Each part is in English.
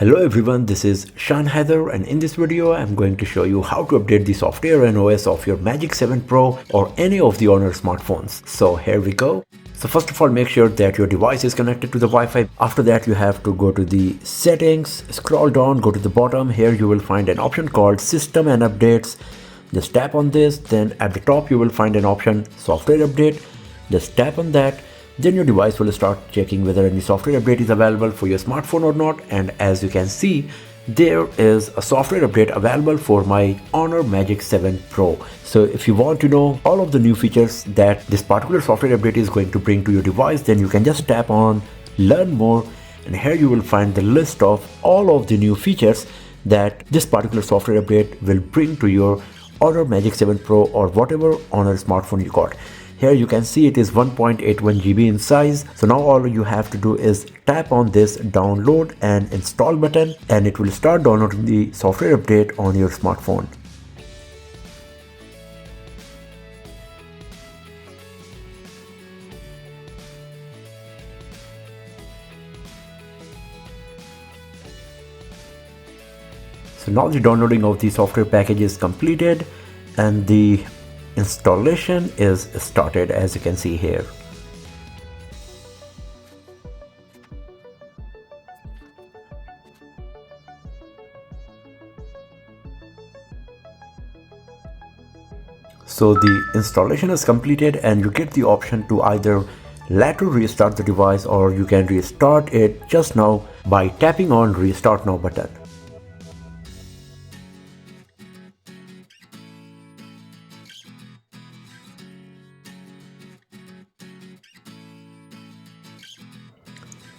Hello everyone, this is Shan Heather, and in this video I'm going to show you how to update the software and OS of your Magic 7 Pro or any of the Honor smartphones. So here we go. So first of all, make sure that your device is connected to the Wi-Fi. After that, you have to go to the settings, scroll down, go to the bottom. Here you will find an option called System and Updates. Just tap on this. Then at the top you will find an option Software Update. Just tap on that. Then your device will start checking whether any software update is available for your smartphone or not. And as you can see, there is a software update available for my Honor Magic 7 Pro. So if you want to know all of the new features that this particular software update is going to bring to your device, then you can just tap on Learn More, and here you will find the list of all of the new features that this particular software update will bring to your Honor Magic 7 Pro or whatever Honor smartphone you got. Here you can see it is 1.81 GB in size. So now all you have to do is tap on this download and install button, and it will start downloading the software update on your smartphone. So now the downloading of the software package is completed and the installation is started, as you can see here. So the installation is completed and you get the option to either later restart the device, or you can restart it just now by tapping on Restart Now button.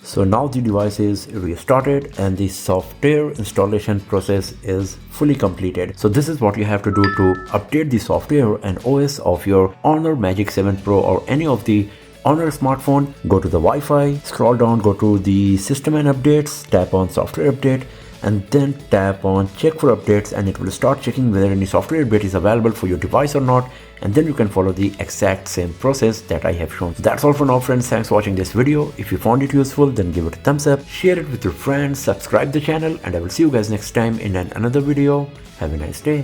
So now the device is restarted and the software installation process is fully completed. So this is what you have to do to update the software and OS of your Honor Magic 7 Pro or any of the Honor smartphone. Go to the Wi-Fi, scroll down, go to the System and Updates, tap on Software Update, and then tap on Check for Updates, and it will start checking whether any software update is available for your device or not, and then you can follow the exact same process that I have shown. So that's all for now, friends. Thanks for watching this video. If you found it useful, then give it a thumbs up, share it with your friends, subscribe the channel, and I will see you guys next time in another video. Have a nice day.